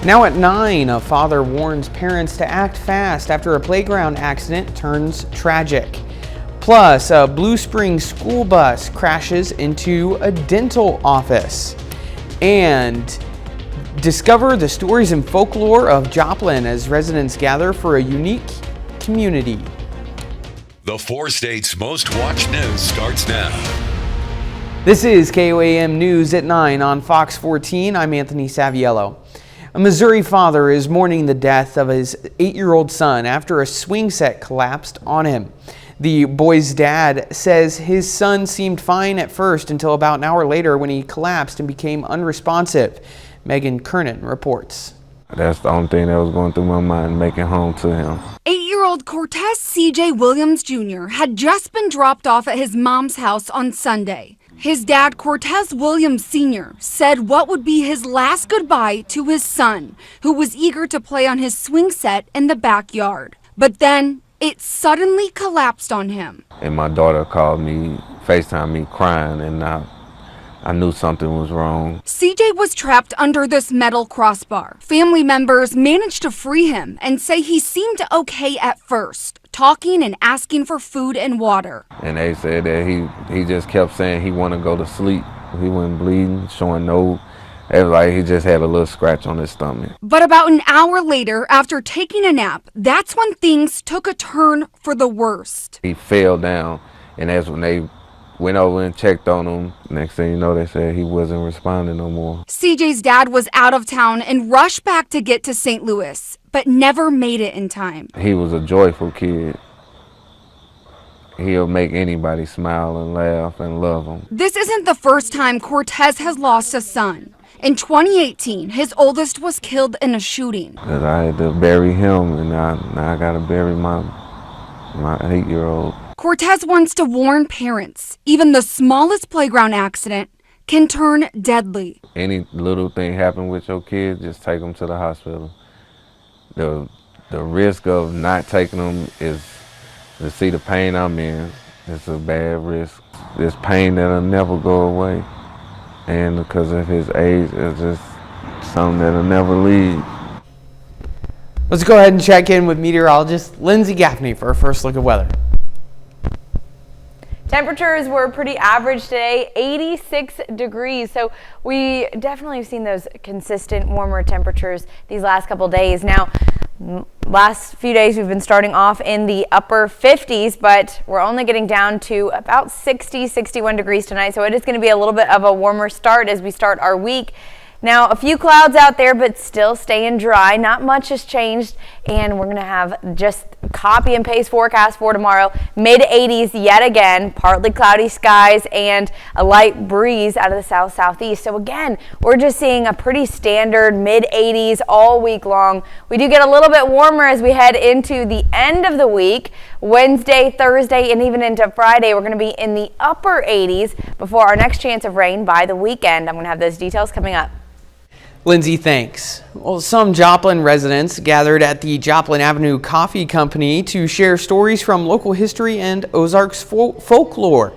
Now at 9, a father warns parents to act fast after a playground accident turns tragic. Plus, a Blue Springs school bus crashes into a dental office. And discover the stories and folklore of Joplin as residents gather for a unique community. The 4 states' most watched news starts now. This is KOAM News at 9 on Fox 14. I'm Anthony Saviello. A Missouri father is mourning the death of his 8-year-old son after a swing set collapsed on him. The boy's dad says his son seemed fine at first until about an hour later when he collapsed and became unresponsive. Megan Kernan reports. That's the only thing that was going through my mind, making home to him. 8-year-old Cortez C.J. Williams Jr. had just been dropped off at his mom's house on Sunday. His dad, Cortez Williams Sr., said what would be his last goodbye to his son, who was eager to play on his swing set in the backyard. But then it suddenly collapsed on him. And my daughter called me, FaceTimed me crying, and I knew something was wrong. CJ was trapped under this metal crossbar. Family members managed to free him and say he seemed okay at first, talking and asking for food and water. And they said that he just kept saying he wanted to go to sleep. He wasn't bleeding, showing no, it was like he just had a little scratch on his stomach. But about an hour later, after taking a nap, that's when things took a turn for the worst. He fell down, and that's when they went over and checked on him. Next thing you know, they said he wasn't responding no more. CJ's dad was out of town and rushed back to get to St. Louis, but never made it in time. He was a joyful kid. He'll make anybody smile and laugh and love him. This isn't the first time Cortez has lost a son. In 2018, his oldest was killed in a shooting. Because I had to bury him, and now I got to bury my 8-year-old. Cortez wants to warn parents, even the smallest playground accident can turn deadly. Any little thing happen with your kid, just take them to the hospital. The risk of not taking them is to see the pain I'm in. It's a bad risk. This pain that'll never go away. And because of his age, it's just something that'll never leave. Let's go ahead and check in with meteorologist Lindsay Gaffney for a first look at weather. Temperatures were pretty average today, 86 degrees. So we definitely have seen those consistent warmer temperatures these last couple days. Now, last few days we've been starting off in the upper 50s, but we're only getting down to about 60, 61 degrees tonight. So it is going to be a little bit of a warmer start as we start our week. Now, a few clouds out there, but still staying dry. Not much has changed, and we're going to have just copy and paste forecast for tomorrow. Mid-80s yet again, partly cloudy skies, and a light breeze out of the south-southeast. So again, we're just seeing a pretty standard mid-80s all week long. We do get a little bit warmer as we head into the end of the week. Wednesday, Thursday, and even into Friday, we're going to be in the upper 80s before our next chance of rain by the weekend. I'm going to have those details coming up. Lindsay, thanks. Well, some Joplin residents gathered at the Joplin Avenue Coffee Company to share stories from local history and Ozarks folklore.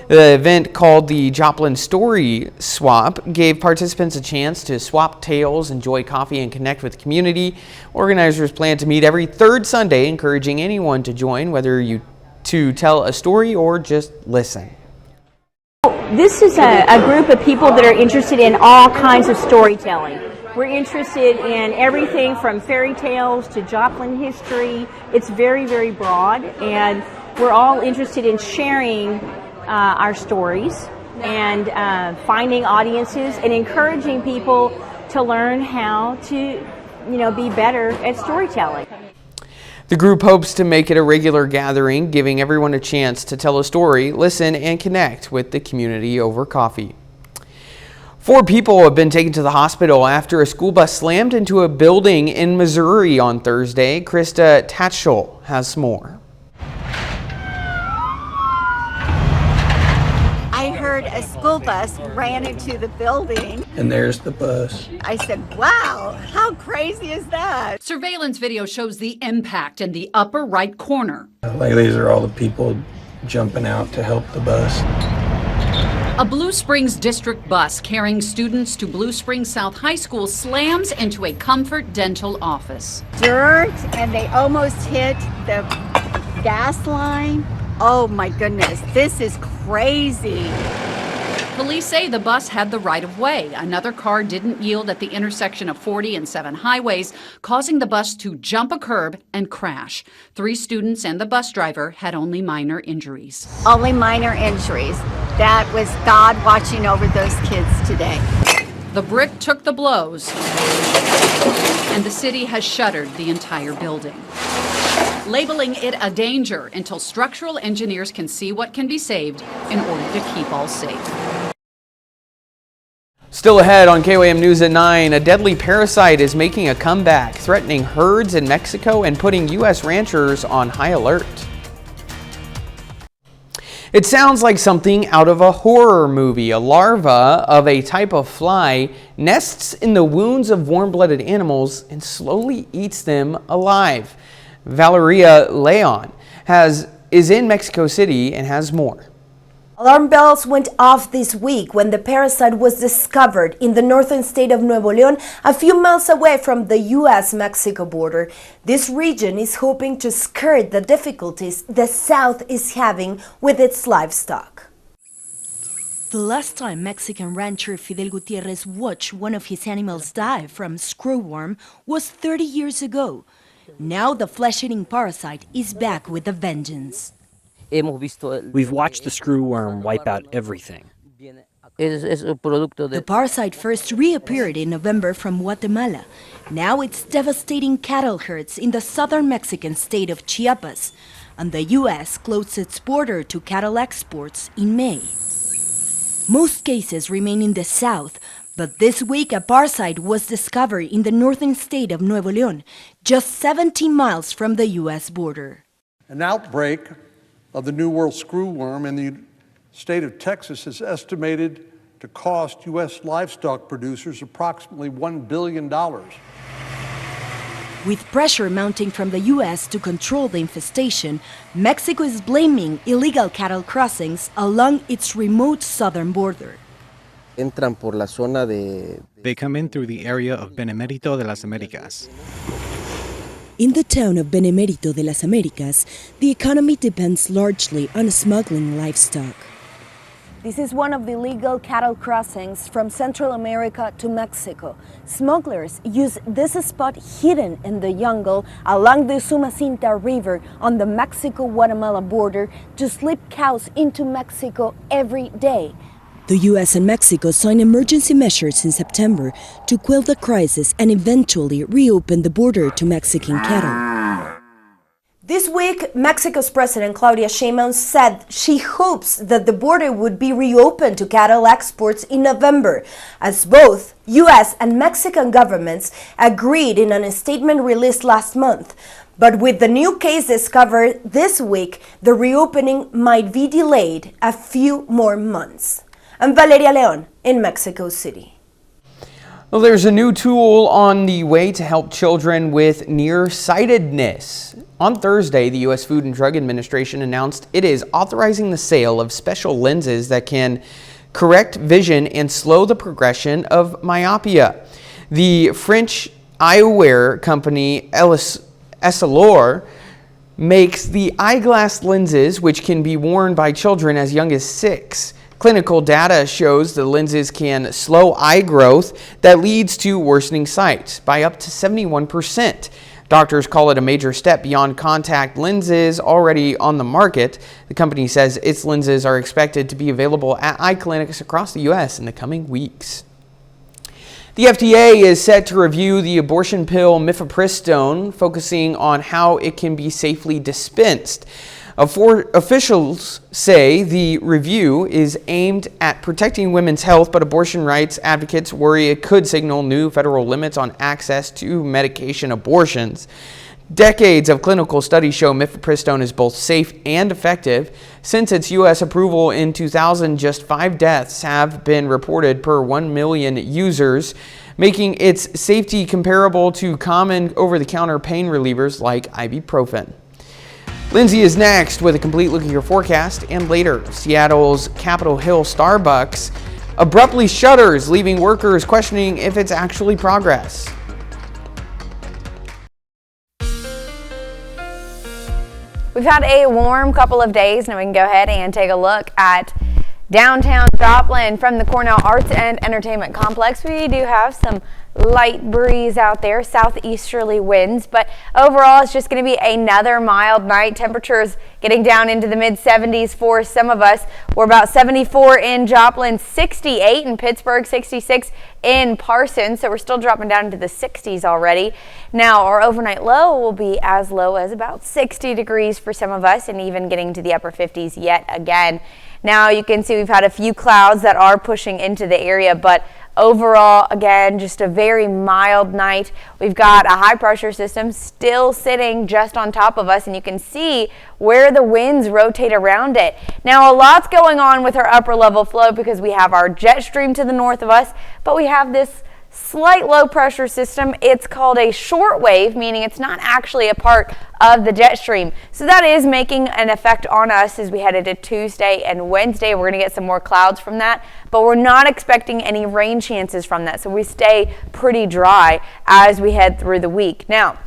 The event, called the Joplin Story Swap, gave participants a chance to swap tales, enjoy coffee, and connect with the community. Organizers plan to meet every third Sunday, encouraging anyone to join, whether you to tell a story or just listen. This is a group of people that are interested in all kinds of storytelling. We're interested in everything from fairy tales to Joplin history. It's very, very broad, and we're all interested in sharing our stories and finding audiences and encouraging people to learn how to, be better at storytelling. The group hopes to make it a regular gathering, giving everyone a chance to tell a story, listen, and connect with the community over coffee. 4 people have been taken to the hospital after a school bus slammed into a building in Missouri on Thursday. Krista Tatschel has more. I heard a school bus ran into the building. And there's the bus. I said, wow, how crazy is that? Surveillance video shows the impact in the upper right corner. Like, these are all the people jumping out to help the bus. A Blue Springs district bus carrying students to Blue Springs South High School slams into a Comfort Dental office. Dirt, and they almost hit the gas line. Oh my goodness, this is crazy. Police say the bus had the right of way. Another car didn't yield at the intersection of 40 and 7 highways, causing the bus to jump a curb and crash. 3 students and the bus driver had only minor injuries. Only minor injuries. That was God watching over those kids today. The brick took the blows, and the city has shuttered the entire building, labeling it a danger until structural engineers can see what can be saved in order to keep all safe. Still ahead on KOAM News at 9, a deadly parasite is making a comeback, threatening herds in Mexico and putting U.S. ranchers on high alert. It sounds like something out of a horror movie. A larva of a type of fly nests in the wounds of warm-blooded animals and slowly eats them alive. Valeria Leon is in Mexico City and has more. Alarm bells went off this week when the parasite was discovered in the northern state of Nuevo León, a few miles away from the U.S.-Mexico border. This region is hoping to skirt the difficulties the South is having with its livestock. The last time Mexican rancher Fidel Gutierrez watched one of his animals die from screwworm was 30 years ago. Now the flesh-eating parasite is back with a vengeance. We've watched the screwworm wipe out everything. The parasite first reappeared in November from Guatemala. Now it's devastating cattle herds in the southern Mexican state of Chiapas, and the U.S. closed its border to cattle exports in May. Most cases remain in the south, but this week a parasite was discovered in the northern state of Nuevo León, just 17 miles from the U.S. border. An outbreak of the New World screwworm in the state of Texas is estimated to cost U.S. livestock producers approximately $1 billion. With pressure mounting from the U.S. to control the infestation, Mexico is blaming illegal cattle crossings along its remote southern border. They come in through the area of Benemérito de las Américas. In the town of Benemérito de las Américas, the economy depends largely on smuggling livestock. This is one of the illegal cattle crossings from Central America to Mexico. Smugglers use this spot hidden in the jungle along the Sumacinta River on the Mexico-Guatemala border to slip cows into Mexico every day. The U.S. and Mexico signed emergency measures in September to quell the crisis and eventually reopen the border to Mexican cattle. This week, Mexico's President Claudia Sheinbaum said she hopes that the border would be reopened to cattle exports in November, as both U.S. and Mexican governments agreed in a statement released last month. But with the new case discovered this week, the reopening might be delayed a few more months. I'm Valeria Leon in Mexico City. Well, there's a new tool on the way to help children with nearsightedness. On Thursday, the U.S. Food and Drug Administration announced it is authorizing the sale of special lenses that can correct vision and slow the progression of myopia. The French eyewear company Essilor makes the eyeglass lenses, which can be worn by children as young as 6. Clinical data shows the lenses can slow eye growth that leads to worsening sight by up to 71%. Doctors call it a major step beyond contact lenses already on the market. The company says its lenses are expected to be available at eye clinics across the U.S. in the coming weeks. The FDA is set to review the abortion pill mifepristone, focusing on how it can be safely dispensed. Officials say the review is aimed at protecting women's health, but abortion rights advocates worry it could signal new federal limits on access to medication abortions. Decades of clinical studies show mifepristone is both safe and effective. Since its U.S. approval in 2000, just 5 deaths have been reported per 1 million users, making its safety comparable to common over-the-counter pain relievers like ibuprofen. Lindsay is next with a complete look at your forecast, and later, Seattle's Capitol Hill Starbucks abruptly shutters, leaving workers questioning if it's actually progress. We've had a warm couple of days. Now we can go ahead and take a look at downtown Joplin from the Cornell Arts and Entertainment Complex. We do have some light breeze out there, southeasterly winds, but overall it's just going to be another mild night. Temperatures getting down into the mid-70s for some of us. We're about 74 in Joplin, 68 in Pittsburgh, 66 in Parsons, so we're still dropping down into the 60s already. Now our overnight low will be as low as about 60 degrees for some of us, and even getting to the upper 50s yet again. Now you can see we've had a few clouds that are pushing into the area, but overall, again, just a very mild night. We've got a high pressure system still sitting just on top of us, and you can see where the winds rotate around it. Now, a lot's going on with our upper level flow because we have our jet stream to the north of us, but we have this slight low pressure system. It's called a short wave, meaning it's not actually a part of the jet stream. So that is making an effect on us as we head into Tuesday and Wednesday. We're going to get some more clouds from that, but we're not expecting any rain chances from that. So we stay pretty dry as we head through the week. Now,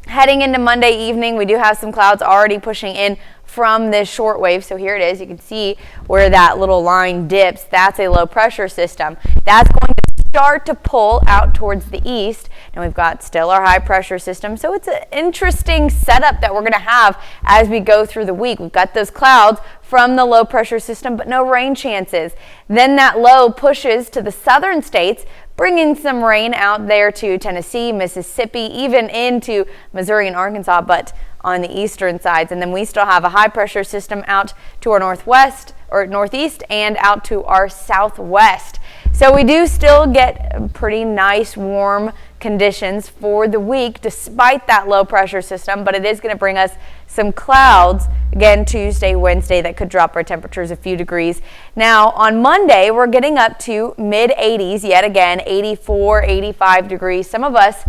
heading into Monday evening, we do have some clouds already pushing in from this short wave. So here it is. You can see where that little line dips. That's a low pressure system. That's going to start to pull out towards the east, and we've got still our high pressure system. So it's an interesting setup that we're going to have as we go through the week. We've got those clouds from the low pressure system, but no rain chances. Then that low pushes to the southern states, bringing some rain out there to Tennessee, Mississippi, even into Missouri and Arkansas, but on the eastern sides. And then we still have a high pressure system out to our northwest or northeast and out to our southwest. So we do still get pretty nice warm conditions for the week despite that low pressure system, but it is going to bring us some clouds again Tuesday, Wednesday that could drop our temperatures a few degrees. Now on Monday, we're getting up to mid 80s yet again, 84, 85 degrees. Some of us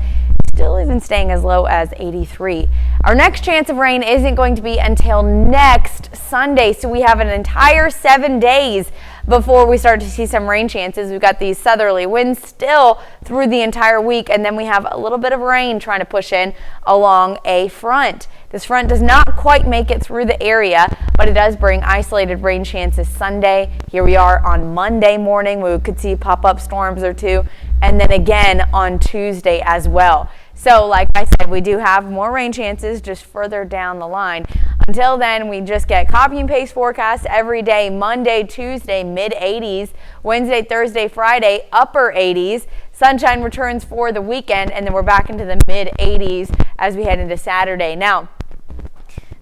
still even staying as low as 83. Our next chance of rain isn't going to be until next Sunday, so we have an entire 7 days before we start to see some rain chances. We've got these southerly winds still through the entire week, and then we have a little bit of rain trying to push in along a front. This front does not quite make it through the area, but it does bring isolated rain chances Sunday. Here we are on Monday morning. We could see pop-up storms or two, and then again on Tuesday as well. So like I said, we do have more rain chances just further down the line. Until then, we just get copy and paste forecasts every day. Monday, Tuesday, mid 80s. Wednesday, Thursday, Friday, upper 80s. Sunshine returns for the weekend, and then we're back into the mid 80s as we head into Saturday. Now,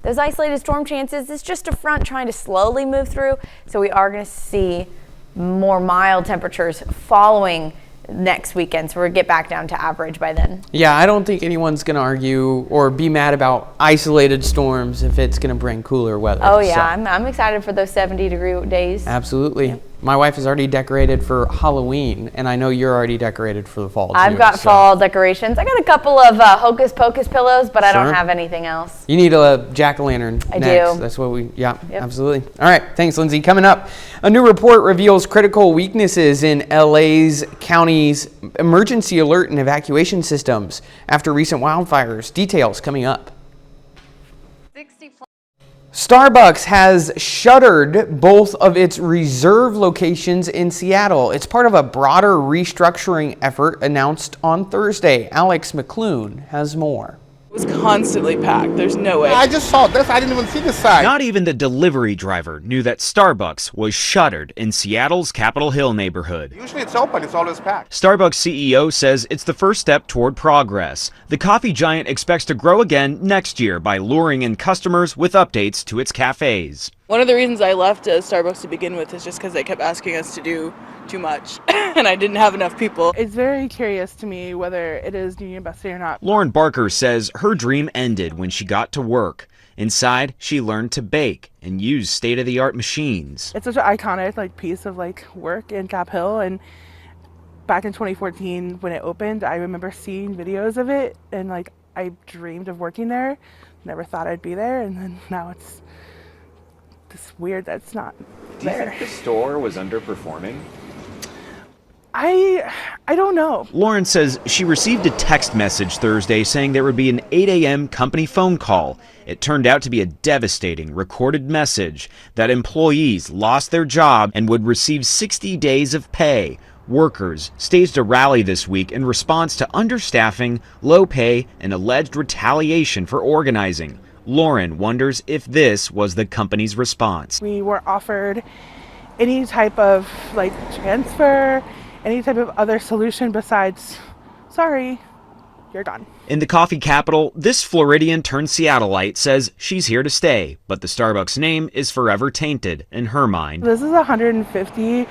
those isolated storm chances is just a front trying to slowly move through. So we are going to see more mild temperatures following next weekend, so we'll get back down to average by then. Yeah, I don't think anyone's going to argue or be mad about isolated storms if it's going to bring cooler weather. Oh yeah, so. I'm excited for those 70-degree days. Absolutely. Yeah. My wife is already decorated for Halloween, and I know you're already decorated for the fall. I've got fall decorations. I got a couple of Hocus Pocus pillows, but I don't have anything else. You need a jack-o'-lantern I next. do. That's what we, absolutely. All right, thanks, Lindsay. Coming up, a new report reveals critical weaknesses in LA's county's emergency alert and evacuation systems after recent wildfires. Details coming up. Starbucks has shuttered both of its reserve locations in Seattle. It's part of a broader restructuring effort announced on Thursday. Alex McClune has more. It was constantly packed. There's no way. I just saw this. I didn't even see the sign. Not even the delivery driver knew that Starbucks was shuttered in Seattle's Capitol Hill neighborhood. Usually it's open. It's always packed. Starbucks CEO says it's the first step toward progress. The coffee giant expects to grow again next year by luring in customers with updates to its cafes. One of the reasons I left Starbucks to begin with is just because they kept asking us to do too much and I didn't have enough people. It's very curious to me whether it is union busting or not. Lauren Barker says her dream ended when she got to work. Inside, she learned to bake and use state-of-the-art machines. It's such an iconic piece of work in Cap Hill, and back in 2014 when it opened, I remember seeing videos of it and I dreamed of working there, never thought I'd be there, and then now it's just weird that it's not there. Do you think the store was underperforming? I don't know. Lauren says she received a text message Thursday saying there would be an 8 a.m. company phone call. It turned out to be a devastating recorded message that employees lost their job and would receive 60 days of pay. Workers staged a rally this week in response to understaffing, low pay, and alleged retaliation for organizing. Lauren wonders if this was the company's response. We were offered any type of transfer, any type of other solution besides, sorry, you're gone. In the coffee capital, this Floridian turned Seattleite says she's here to stay, but the Starbucks name is forever tainted in her mind. This is 150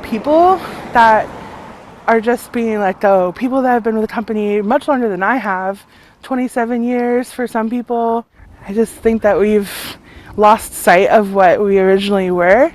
people that are just being let go. People that have been with the company much longer than I have, 27 years for some people. I just think that we've lost sight of what we originally were.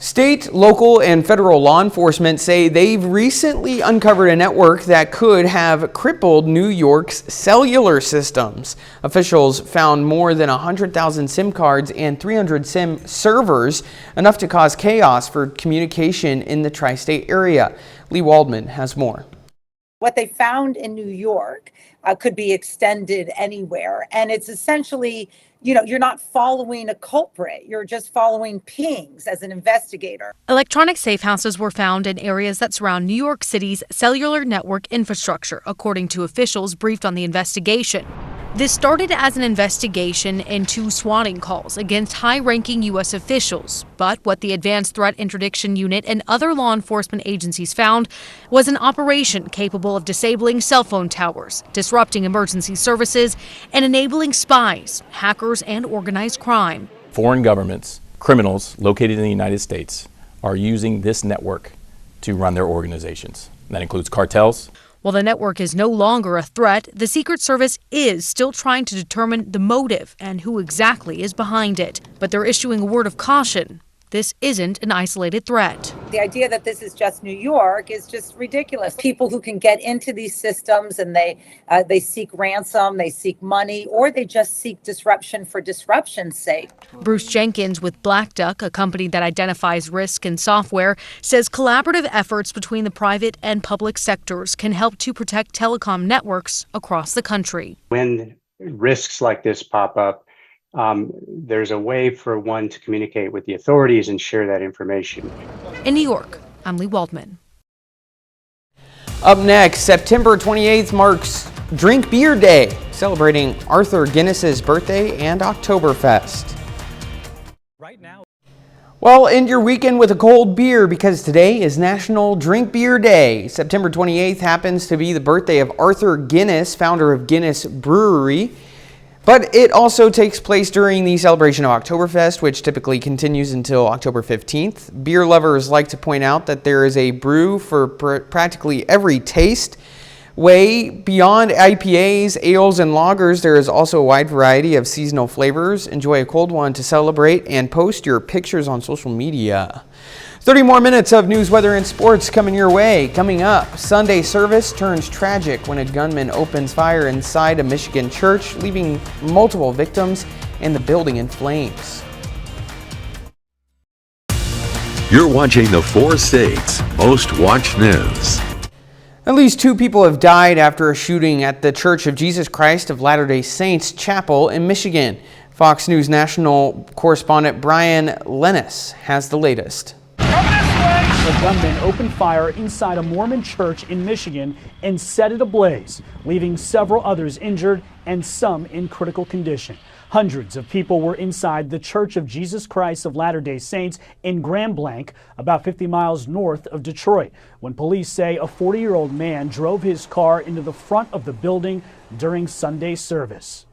State, local, and federal law enforcement say they've recently uncovered a network that could have crippled New York's cellular systems. Officials found more than 100,000 SIM cards and 300 SIM servers, enough to cause chaos for communication in the tri-state area. Lee Waldman has more. What they found in New York could be extended anywhere. And it's essentially, you're not following a culprit. You're just following pings as an investigator. Electronic safe houses were found in areas that surround New York City's cellular network infrastructure, according to officials briefed on the investigation. This started as an investigation into swatting calls against high-ranking U.S. officials. But what the Advanced Threat Interdiction Unit and other law enforcement agencies found was an operation capable of disabling cell phone towers, disrupting emergency services, and enabling spies, hackers, and organized crime. Foreign governments, criminals located in the United States, are using this network to run their organizations. That includes cartels. While the network is no longer a threat, the Secret Service is still trying to determine the motive and who exactly is behind it. But they're issuing a word of caution. This isn't an isolated threat. The idea that this is just New York is just ridiculous. People who can get into these systems and they seek ransom, they seek money, or they just seek disruption for disruption's sake. Bruce Jenkins with Black Duck, a company that identifies risk in software, says collaborative efforts between the private and public sectors can help to protect telecom networks across the country. When risks like this pop up, there's a way for one to communicate with the authorities and share that information. In New York, I'm Lee Waldman. Up next, September 28th marks Drink Beer Day, celebrating Arthur Guinness's birthday and Oktoberfest. Well, end your weekend with a cold beer because today is National Drink Beer Day. September 28th happens to be the birthday of Arthur Guinness, founder of Guinness Brewery. But it also takes place during the celebration of Oktoberfest, which typically continues until October 15th. Beer lovers like to point out that there is a brew for practically every taste. Way beyond IPAs, ales, and lagers, there is also a wide variety of seasonal flavors. Enjoy a cold one to celebrate and post your pictures on social media. 30 more minutes of news, weather, and sports coming your way. Coming up, Sunday service turns tragic when a gunman opens fire inside a Michigan church, leaving multiple victims and the building in flames. You're watching the 4 States Most Watched News. At least 2 people have died after a shooting at the Church of Jesus Christ of Latter-day Saints Chapel in Michigan. Fox News national correspondent Brian Lennis has the latest. A gunman opened fire inside a Mormon church in Michigan and set it ablaze, leaving several others injured and some in critical condition. Hundreds of people were inside the Church of Jesus Christ of Latter-day Saints in Grand Blanc, about 50 miles north of Detroit, when police say a 40-year-old man drove his car into the front of the building during Sunday service.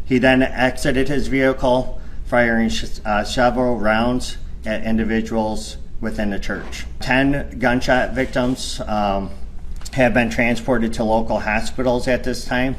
He then exited his vehicle, firing several rounds at individuals within the church. 10 gunshot victims have been transported to local hospitals at this time,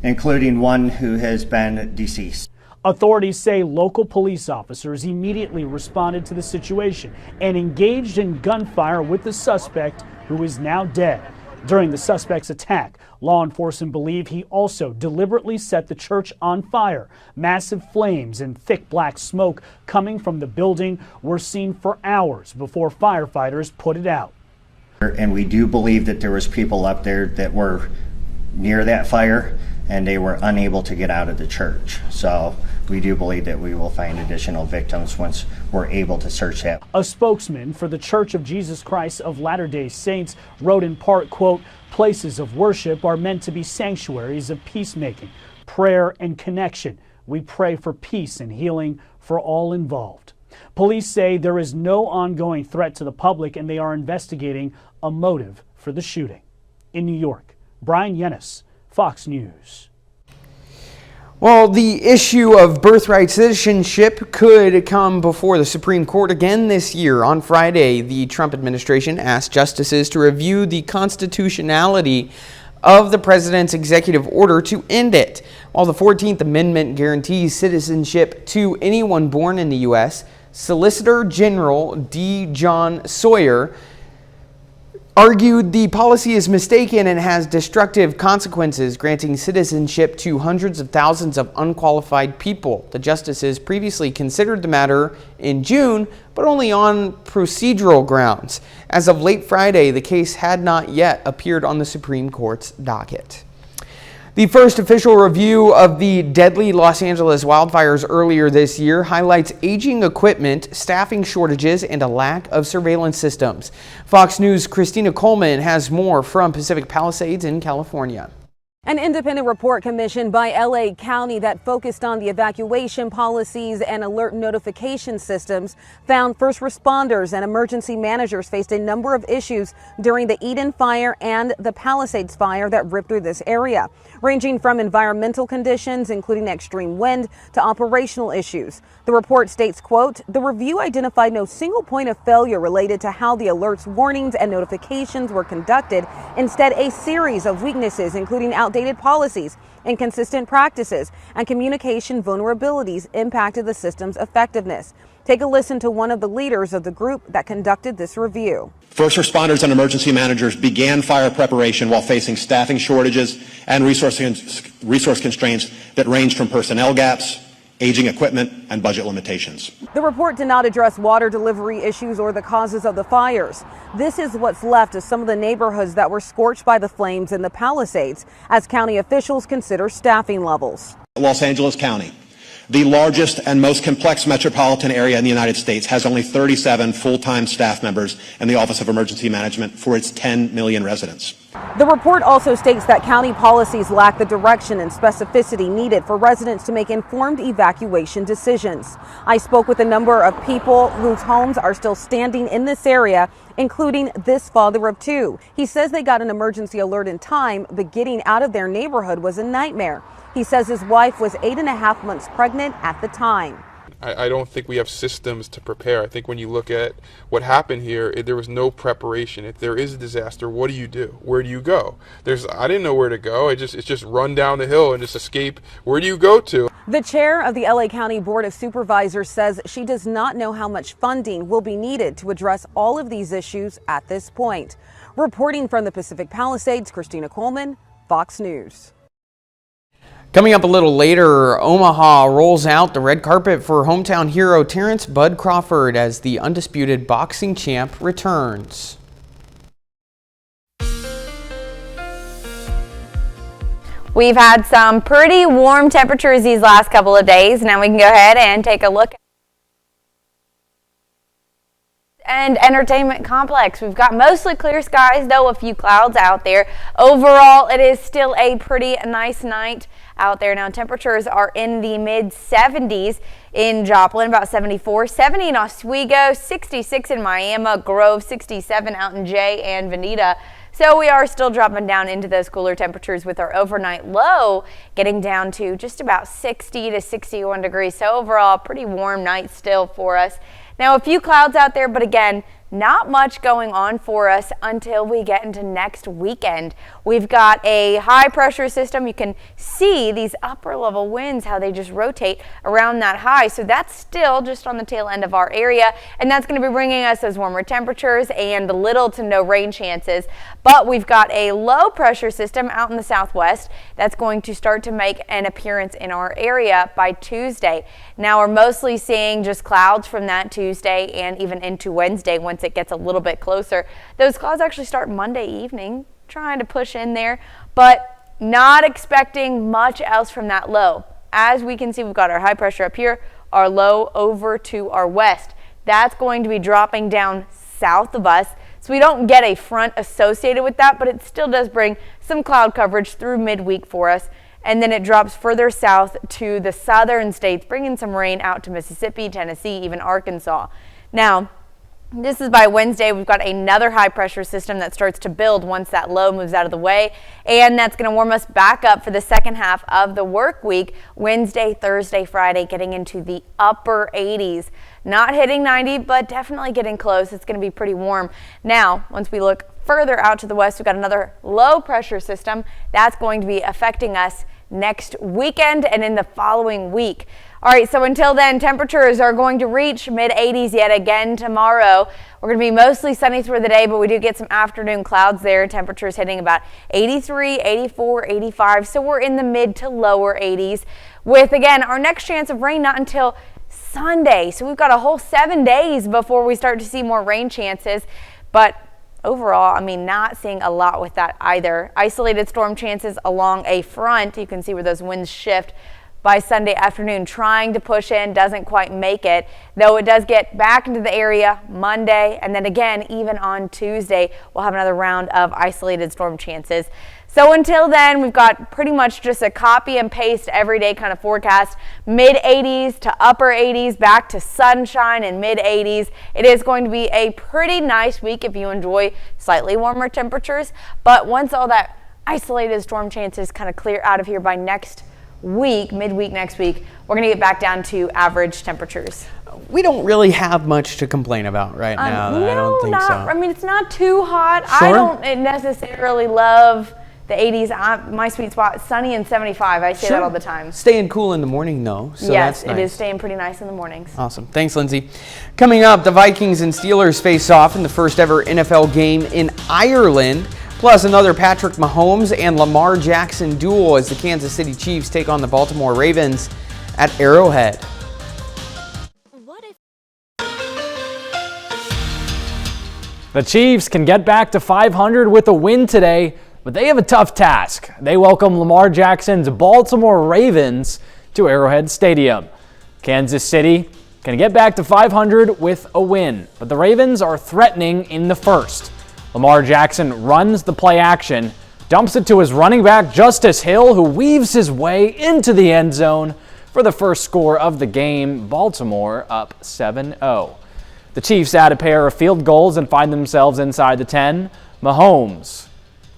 including one who has been deceased. Authorities say local police officers immediately responded to the situation and engaged in gunfire with the suspect, who is now dead. During the suspect's attack, law enforcement believe he also deliberately set the church on fire. Massive flames and thick black smoke coming from the building were seen for hours before firefighters put it out. And we do believe that there was people up there that were near that fire and they were unable to get out of the church. So we do believe that we will find additional victims once we're able to search that. A spokesman for the Church of Jesus Christ of Latter-day Saints wrote in part, quote, "Places of worship are meant to be sanctuaries of peacemaking, prayer, and connection. We pray for peace and healing for all involved." Police say there is no ongoing threat to the public and they are investigating a motive for the shooting. In New York, Brian Yennis, Fox News. Well, the issue of birthright citizenship could come before the Supreme Court again this year. On Friday, the Trump administration asked justices to review the constitutionality of the president's executive order to end it. While the 14th Amendment guarantees citizenship to anyone born in the U.S., Solicitor General D. John Sawyer argued the policy is mistaken and has destructive consequences, granting citizenship to hundreds of thousands of unqualified people. The justices previously considered the matter in June, but only on procedural grounds. As of late Friday, the case had not yet appeared on the Supreme Court's docket. The first official review of the deadly Los Angeles wildfires earlier this year highlights aging equipment, staffing shortages, and a lack of surveillance systems. Fox News' Christina Coleman has more from Pacific Palisades in California. An independent report commissioned by LA County that focused on the evacuation policies and alert notification systems found first responders and emergency managers faced a number of issues during the Eden fire and the Palisades fire that ripped through this area, ranging from environmental conditions, including extreme wind, to operational issues. The report states, quote, "The review identified no single point of failure related to how the alerts, warnings, and notifications were conducted. Instead, a series of weaknesses, including outdated policies, inconsistent practices, and communication vulnerabilities impacted the system's effectiveness." Take a listen to one of the leaders of the group that conducted this review. First responders and emergency managers began fire preparation while facing staffing shortages and resource constraints that range from personnel gaps, aging equipment, and budget limitations. The report did not address water delivery issues or the causes of the fires. This is what's left of some of the neighborhoods that were scorched by the flames in the Palisades, as county officials consider staffing levels. Los Angeles County, the largest and most complex metropolitan area in the United States, has only 37 full-time staff members in the Office of Emergency Management for its 10 million residents. The report also states that county policies lack the direction and specificity needed for residents to make informed evacuation decisions. I spoke with a number of people whose homes are still standing in this area, including this father of two. He says they got an emergency alert in time, but getting out of their neighborhood was a nightmare. He says his wife was 8.5 months pregnant at the time. I don't think we have systems to prepare. I think when you look at what happened here, there was no preparation. If there is a disaster, what do you do? Where do you go? I didn't know where to go. It's just run down the hill and just escape. Where do you go to? The chair of the LA County Board of Supervisors says she does not know how much funding will be needed to address all of these issues at this point. Reporting from the Pacific Palisades, Christina Coleman, Fox News. Coming up a little later, Omaha rolls out the red carpet for hometown hero Terrence "Bud" Crawford as the undisputed boxing champ returns. We've had some pretty warm temperatures these last couple of days. Now we can go ahead and take a look. And entertainment complex. We've got mostly clear skies, though a few clouds out there. Overall, it is still a pretty nice night out there. Now temperatures are in the mid 70s in Joplin, about 74, 70 in Oswego, 66 in Miami, Grove, 67 out in Jay and Veneta. So we are still dropping down into those cooler temperatures with our overnight low getting down to just about 60 to 61 degrees. So overall, pretty warm night still for us. Now a few clouds out there, but again, not much going on for us until we get into next weekend. We've got a high pressure system. You can see these upper level winds, how they just rotate around that high. So that's still just on the tail end of our area, and that's going to be bringing us those warmer temperatures and little to no rain chances. But we've got a low pressure system out in the southwest that's going to start to make an appearance in our area by Tuesday. Now we're mostly seeing just clouds from that Tuesday and even into Wednesday once it gets a little bit closer. Those clouds actually start Monday evening, trying to push in there, but not expecting much else from that low. As we can see, we've got our high pressure up here, our low over to our west. That's going to be dropping down south of us. So we don't get a front associated with that, but it still does bring some cloud coverage through midweek for us. And then it drops further south to the southern states, bringing some rain out to Mississippi, Tennessee, even Arkansas. Now, this is by Wednesday. We've got another high pressure system that starts to build once that low moves out of the way, and that's going to warm us back up for the second half of the work week. Wednesday, Thursday, Friday, getting into the upper 80s. Not hitting 90, but definitely getting close. It's going to be pretty warm. Now, once we look further out to the west, we've got another low pressure system that's going to be affecting us next weekend and in the following week. All right, so until then, temperatures are going to reach mid-80s yet again tomorrow. We're going to be mostly sunny through the day, but we do get some afternoon clouds there. Temperatures hitting about 83, 84, 85, so we're in the mid to lower 80s with, again, our next chance of rain not until Sunday. So we've got a whole 7 days before we start to see more rain chances, but overall, I mean, not seeing a lot with that either. Isolated storm chances along a front. You can see where those winds shift by Sunday afternoon, trying to push in, doesn't quite make it, though it does get back into the area Monday, and then again, even on Tuesday, we'll have another round of isolated storm chances. So until then, we've got pretty much just a copy and paste everyday kind of forecast, mid 80s to upper 80s, back to sunshine and mid 80s. It is going to be a pretty nice week if you enjoy slightly warmer temperatures, but once all that isolated storm chances kind of clear out of here by next week, midweek next week, we're going to get back down to average temperatures. We don't really have much to complain about right now. No, I don't think so. I mean, it's not too hot. Sure. I don't necessarily love the 80s. My sweet spot, sunny and 75. I say that all the time. Staying cool in the morning, though. So yes, that's nice. It is staying pretty nice in the mornings. Awesome. Thanks, Lindsay. Coming up, the Vikings and Steelers face off in the first ever NFL game in Ireland. Plus another Patrick Mahomes and Lamar Jackson duel as the Kansas City Chiefs take on the Baltimore Ravens at Arrowhead. The Chiefs can get back to 500 with a win today, but they have a tough task. They welcome Lamar Jackson's Baltimore Ravens to Arrowhead Stadium. Kansas City can get back to 500 with a win, but the Ravens are threatening in the first. Lamar Jackson runs the play action, dumps it to his running back Justice Hill, who weaves his way into the end zone for the first score of the game. Baltimore up 7-0. The Chiefs add a pair of field goals and find themselves inside the 10. Mahomes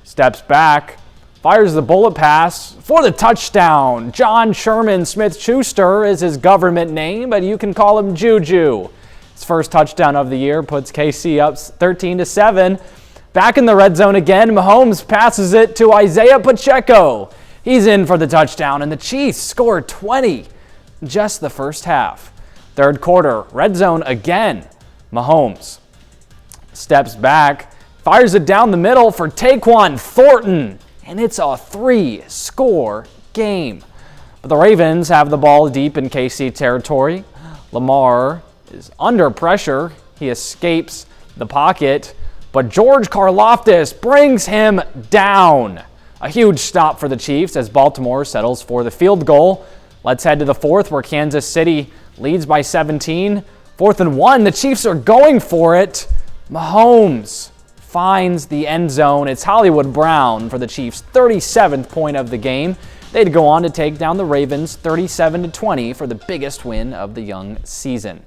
steps back, fires the bullet pass for the touchdown. John Sherman Smith-Schuster is his government name, but you can call him Juju. His first touchdown of the year puts KC up 13-7. Back in the red zone again, Mahomes passes it to Isaiah Pacheco. He's in for the touchdown, and the Chiefs score 20 in just the first half. Third quarter, red zone again. Mahomes steps back, fires it down the middle for Taquan Thornton, and it's a 3-score game. But the Ravens have the ball deep in KC territory. Lamar is under pressure. He escapes the pocket, but George Karlaftis brings him down. A huge stop for the Chiefs as Baltimore settles for the field goal. Let's head to the fourth, where Kansas City leads by 17. 4th and 1, the Chiefs are going for it. Mahomes finds the end zone. It's Hollywood Brown for the Chiefs' 37th point of the game. They'd go on to take down the Ravens 37-20 for the biggest win of the young season.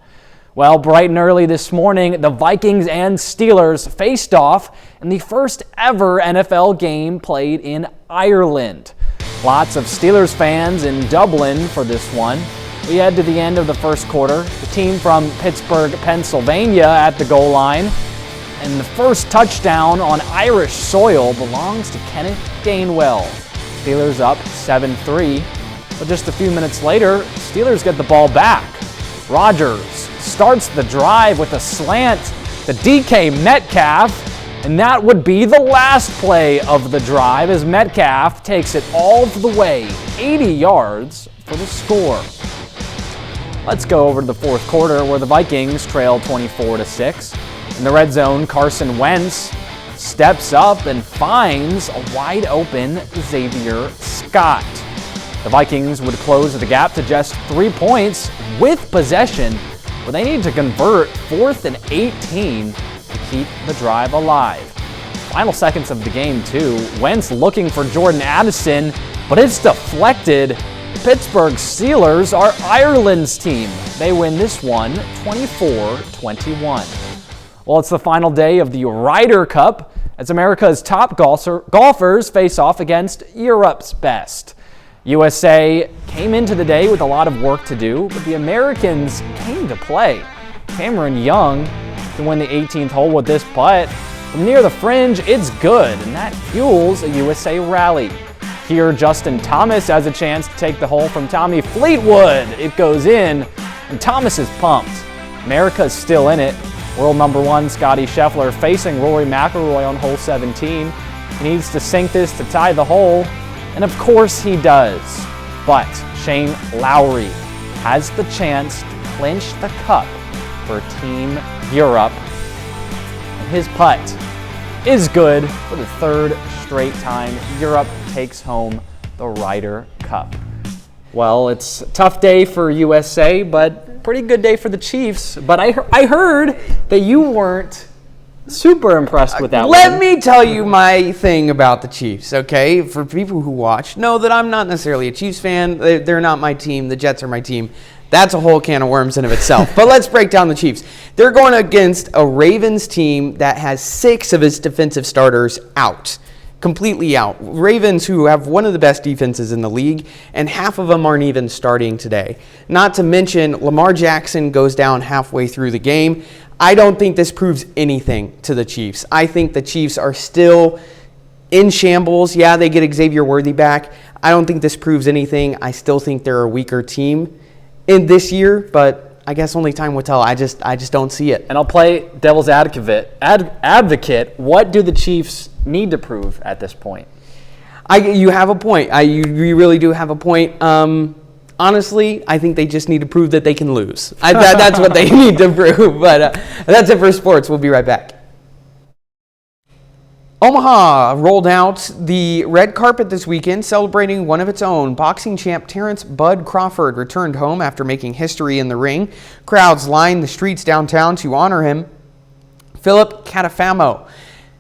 Well, bright and early this morning, the Vikings and Steelers faced off in the first ever NFL game played in Ireland. Lots of Steelers fans in Dublin for this one. We head to the end of the first quarter. The team from Pittsburgh, Pennsylvania at the goal line. and the first touchdown on Irish soil belongs to Kenneth Gainwell. Steelers up 7-3, but just a few minutes later, Steelers get the ball back. Rodgers starts the drive with a slant to DK Metcalf, and that would be the last play of the drive as Metcalf takes it all the way 80 yards for the score. Let's go over to the fourth quarter where the Vikings trail 24-6. In the red zone, Carson Wentz steps up and finds a wide open Xavier Scott. The Vikings would close the gap to just 3 points with possession, but they need to convert 4th and 18 to keep the drive alive. Final seconds of the game too. Wentz looking for Jordan Addison, but it's deflected. The Pittsburgh Steelers are Ireland's team. They win this one 24-21. Well, it's the final day of the Ryder Cup as America's top golfers face off against Europe's best. USA came into the day with a lot of work to do, but the Americans came to play. Cameron Young can win the 18th hole with this putt. From near the fringe, it's good, and that fuels a USA rally. Here, Justin Thomas has a chance to take the hole from Tommy Fleetwood. It goes in, and Thomas is pumped. America's still in it. World number 1 Scottie Scheffler facing Rory McIlroy on hole 17. He needs to sink this to tie the hole, and of course he does. But Shane Lowry has the chance to clinch the cup for Team Europe. And his putt is good for the 3rd straight time. Europe takes home the Ryder Cup. Well, it's a tough day for USA, but pretty good day for the Chiefs. But I heard that you weren't super impressed with that one. Let me tell you my thing about the Chiefs, okay? For people who watch, know that I'm not necessarily a Chiefs fan. They're not my team. The Jets are my team. That's a whole can of worms in of itself. But let's break down the Chiefs. They're going against a Ravens team that has 6 of its defensive starters out. Completely out. Ravens, who have one of the best defenses in the league, and half of them aren't even starting today. Not to mention, Lamar Jackson goes down halfway through the game. I don't think this proves anything to the Chiefs. I think the Chiefs are still in shambles. Yeah, they get Xavier Worthy back. I don't think this proves anything. I still think they're a weaker team in this year, but I guess only time will tell. I just don't see it. And I'll play devil's advocate. What do the Chiefs need to prove at this point? You have a point. You really do have a point. Honestly, I think they just need to prove that they can lose. That's what they need to prove. But that's it for sports. We'll be right back. Omaha rolled out the red carpet this weekend, celebrating one of its own. Boxing champ Terrence "Bud" Crawford returned home after making history in the ring. Crowds lined the streets downtown to honor him. Philip Catafamo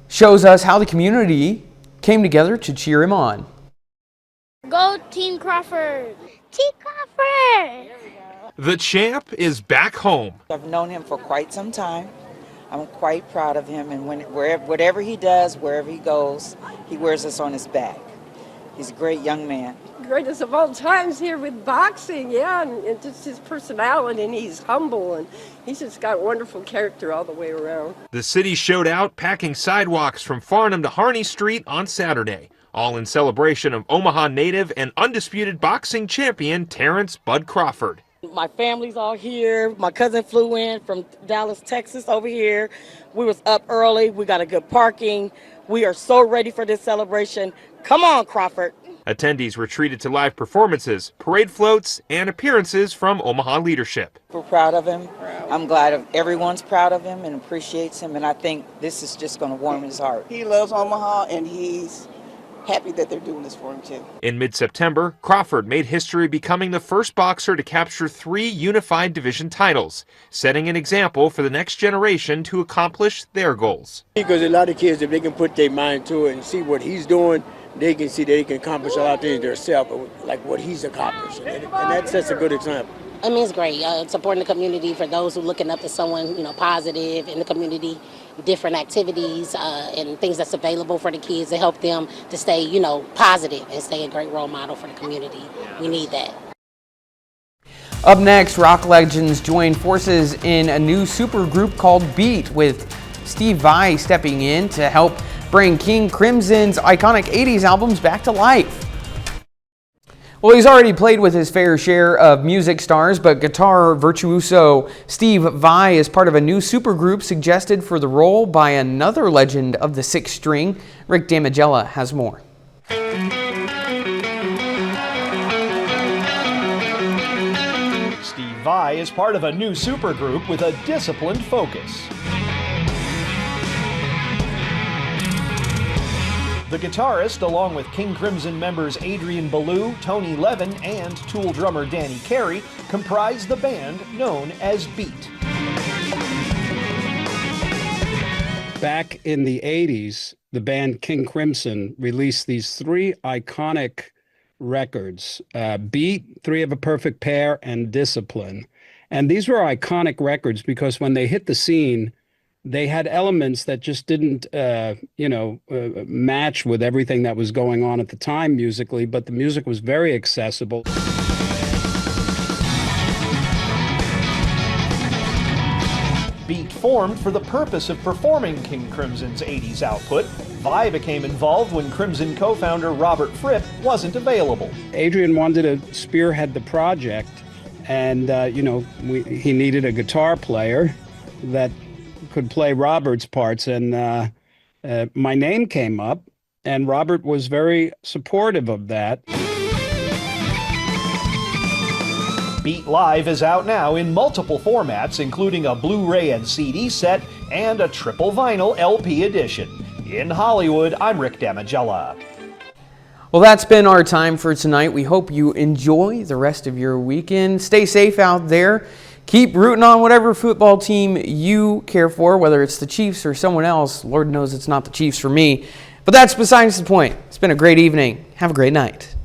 shows us how the community came together to cheer him on. Go Team Crawford! Team Crawford! The champ is back home. I've known him for quite some time. I'm quite proud of him, and whatever he does, wherever he goes, he wears us on his back. He's a great young man. Greatest of all times here with boxing, yeah, and just his personality, and he's humble, and he's just got wonderful character all the way around. The city showed out, packing sidewalks from Farnham to Harney Street on Saturday, all in celebration of Omaha native and undisputed boxing champion Terrence "Bud" Crawford. My family's all here. My cousin flew in from Dallas, Texas over here. We was up early. We got a good parking. We are so ready for this celebration. Come on, Crawford. Attendees were treated to live performances, parade floats, and appearances from Omaha leadership. We're proud of him. I'm glad everyone's proud of him and appreciates him, and I think this is just going to warm his heart. He loves Omaha, and he's happy that they're doing this for him too. In mid-September, Crawford made history becoming the first boxer to capture 3 unified division titles, setting an example for the next generation to accomplish their goals. Because a lot of kids, if they can put their mind to it and see what he's doing, they can see that they can accomplish a lot of things themselves, like what he's accomplished. And that sets a good example. I mean, it's great. Supporting the community for those who are looking up to someone, positive in the community, different activities and things that's available for the kids to help them to stay, positive and stay a great role model for the community. We need that. Up next, rock legends join forces in a new supergroup called Beat with Steve Vai stepping in to help bring King Crimson's iconic 80s albums back to life. Well, he's already played with his fair share of music stars, but guitar virtuoso Steve Vai is part of a new supergroup suggested for the role by another legend of the sixth string. Rick Damigella has more. Steve Vai is part of a new supergroup with a disciplined focus. The guitarist, along with King Crimson members Adrian Belew, Tony Levin, and Tool drummer Danny Carey, comprise the band known as Beat. Back in the 80s, the band King Crimson released these three iconic records, Beat, Three of a Perfect Pair, and Discipline. And these were iconic records because when they hit the scene, they had elements that just didn't, match with everything that was going on at the time musically, but the music was very accessible. Beat formed for the purpose of performing King Crimson's 80s output. Vai became involved when Crimson co-founder Robert Fripp wasn't available. Adrian wanted to spearhead the project, and, he needed a guitar player that could play Robert's parts, and my name came up, and Robert was very supportive of that. Beat Live is out now in multiple formats, including a Blu-ray and CD set and a triple vinyl LP edition. In Hollywood, I'm Rick Damigella. Well, that's been our time for tonight. We hope you enjoy the rest of your weekend. Stay safe out there. Keep rooting on whatever football team you care for, whether it's the Chiefs or someone else. Lord knows it's not the Chiefs for me. But that's besides the point. It's been a great evening. Have a great night.